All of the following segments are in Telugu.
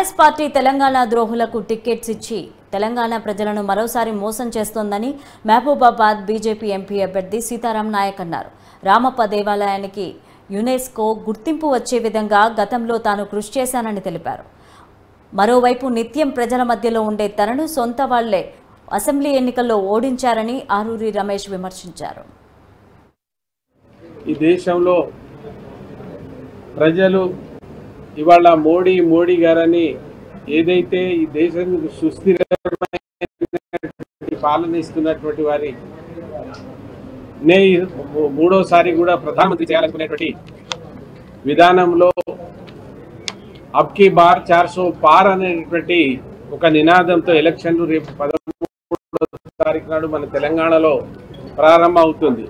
బీఆర్ఎస్ పార్టీ తెలంగాణ ద్రోహులకు టికెట్స్ ఇచ్చి తెలంగాణ ప్రజలను మరోసారి మోసం చేస్తోందని మహబూబాబాద్ బీజేపీ ఎంపీ అభ్యర్థి సీతారాం నాయక్ అన్నారు. రామప్ప దేవాలయానికి యునెస్కో గుర్తింపు వచ్చే విధంగా గతంలో తాను కృషి చేశానని తెలిపారు. మరోవైపు నిత్యం ప్రజల మధ్యలో ఉండే తనను సొంత వాళ్లే అసెంబ్లీ ఎన్నికల్లో ఓడించారని ఆరూరి రమేష్ విమర్శించారు. ఈ దేశంలో ప్రజలు ఇవాళ మోడీ గారని ఏదైతే ఈ దేశం సుస్థిరమైన పాలన ఇస్తున్నటువంటి వారి మూడోసారి కూడా ప్రధానమంత్రి చేయాలనుకునేటువంటి విధానంలో అబ్కి బార్ 400 పార్ అనేటువంటి ఒక నినాదంతో ఎలక్షన్లు రేపు 13వ తారీఖు నాడు మన తెలంగాణలో ప్రారంభం అవుతుంది.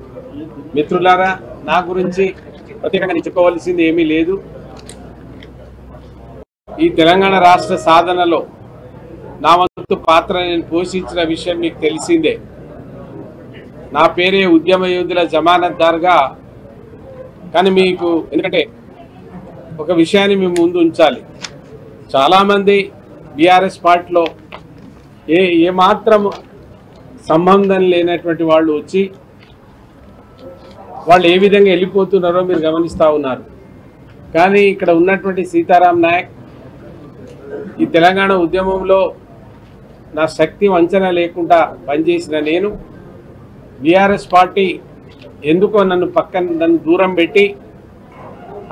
మిత్రులారా, నా గురించి ప్రత్యేకంగా నేను చెప్పుకోవాల్సింది ఏమీ లేదు. ఈ తెలంగాణ రాష్ట్ర సాధనలో నా వంతు పాత్ర నేను పోషించిన విషయం మీకు తెలిసిందే. నా పేరే ఉద్యమ యోధుల జమానత్దార్గా. కానీ మీకు ఎందుకంటే ఒక విషయాన్ని మేము ముందు ఉంచాలి. చాలామంది బీఆర్ఎస్ పార్టీలో ఏమాత్రం సంబంధం లేనటువంటి వాళ్ళు వచ్చి వాళ్ళు ఏ విధంగా వెళ్ళిపోతున్నారో మీరు గమనిస్తూ ఉన్నారు. కానీ ఇక్కడ ఉన్నటువంటి సీతారాం నాయక్ ఈ తెలంగాణ ఉద్యమంలో నా శక్తి వంచన లేకుండా పనిచేసిన నేను బీఆర్ఎస్ పార్టీ ఎందుకో నన్ను దూరం పెట్టి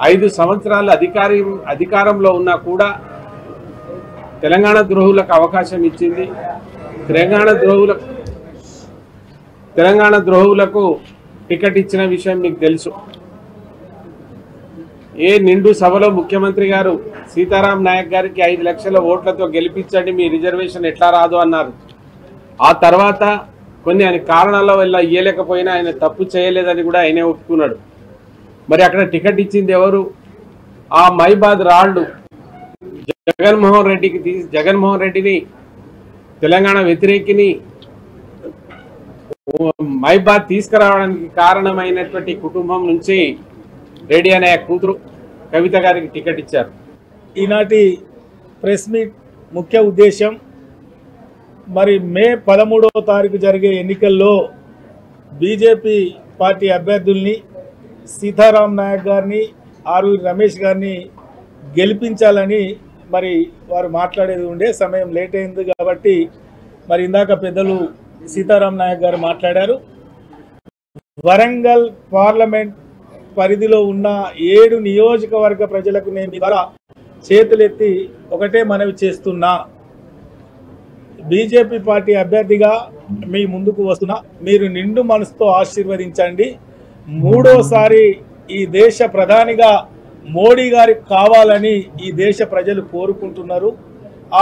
5 సంవత్సరాలు అధికారంలో ఉన్నా కూడా తెలంగాణ ద్రోహులకు అవకాశం ఇచ్చింది. తెలంగాణ ద్రోహులకు టికెట్ ఇచ్చిన విషయం మీకు తెలుసు. ఏ నిండు సభలో ముఖ్యమంత్రి గారు సీతారాం నాయక్ గారికి 5 లక్షల ఓట్లతో గెలిపించండి, మీ రిజర్వేషన్ ఎట్లా రాదు అన్నారు. ఆ తర్వాత కొన్ని కారణాల వల్ల ఇయ్యలేకపోయినా ఆయన తప్పు చేయలేదని కూడా ఆయనే ఒప్పుకున్నాడు. మరి అక్కడ టికెట్ ఇచ్చింది ఎవరు? ఆ మైబాద్ రాళ్ళు జగన్మోహన్ రెడ్డిని తెలంగాణ వ్యతిరేకిని మైబాద్ తీసుకురావడానికి కారణమైనటువంటి కుటుంబం నుంచి రెడ్డి అనే కూతురు కవిత గారికి టికెట్ ఇచ్చారు. ఈనాటి ప్రెస్ మీట్ ముఖ్య ఉద్దేశం మరి మే 13వ తారీఖు జరిగే ఎన్నికల్లో బీజేపీ పార్టీ అభ్యర్థుల్ని సీతారాం నాయక్ గారిని ఆరూరి రమేష్ గారిని గెలిపించాలని మరి వారు మాట్లాడేది ఉండే. సమయం లేట్ అయింది కాబట్టి మరి ఇందాక పెద్దలు సీతారాం నాయక్ గారు మాట్లాడారు. వరంగల్ పార్లమెంట్ పరిధిలో ఉన్న 7 నియోజకవర్గ ప్రజలకు నేను ద్వారా చేతులెత్తి ఒకటే మనవి చేస్తున్నా. బీజేపీ పార్టీ అభ్యర్థిగా మీ ముందుకు వస్తున్నా. మీరు నిండు మనసుతో ఆశీర్వదించండి. 3వసారి ఈ దేశ ప్రధానిగా మోడీ గారికి కావాలని ఈ దేశ ప్రజలు కోరుకుంటున్నారు.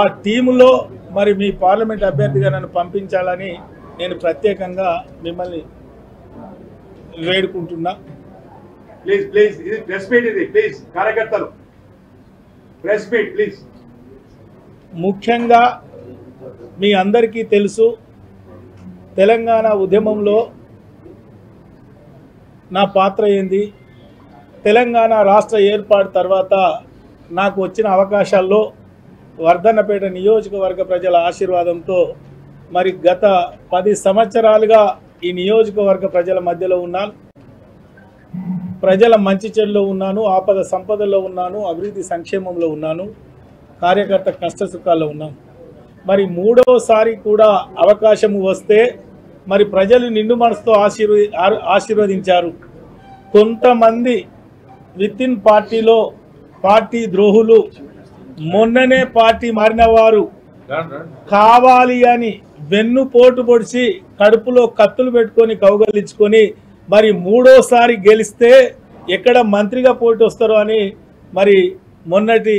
ఆ టీములో మరి మీ పార్లమెంట్ అభ్యర్థిగా నన్ను పంపించాలని నేను ప్రత్యేకంగా మిమ్మల్ని వేడుకుంటున్నా. ముఖ్యంగా మీ అందరికీ తెలుసు, తెలంగాణ ఉద్యమంలో నా పాత్ర ఏంది. తెలంగాణ రాష్ట్ర ఏర్పాటు తర్వాత నాకు వచ్చిన అవకాశాల్లో వర్ధన్నపేట నియోజకవర్గ ప్రజల ఆశీర్వాదంతో మరి గత 10 సంవత్సరాలుగా ఈ నియోజకవర్గ ప్రజల మధ్యలో ఉన్నాను. ప్రజల మంచి చెడులో ఉన్నాను, ఆపద సంపదలో ఉన్నాను, అభివృద్ధి సంక్షేమంలో ఉన్నాను, కార్యకర్త కష్ట సుఖాల్లో ఉన్నాను. మరి 3వసారి కూడా అవకాశం వస్తే మరి ప్రజలు నిండు మనసుతో ఆశీర్వదించారు. కొంతమంది వితిన్ పార్టీలో పార్టీ ద్రోహులు, మొన్ననే పార్టీ మారిన వారు కావాలి అని వెన్నుపోటు పొడిచి కడుపులో కత్తులు పెట్టుకొని కౌగలించుకొని మరి 3వసారి గెలిస్తే ఎక్కడ మంత్రిగా పోటీ వస్తారో అని మరి మొన్నటి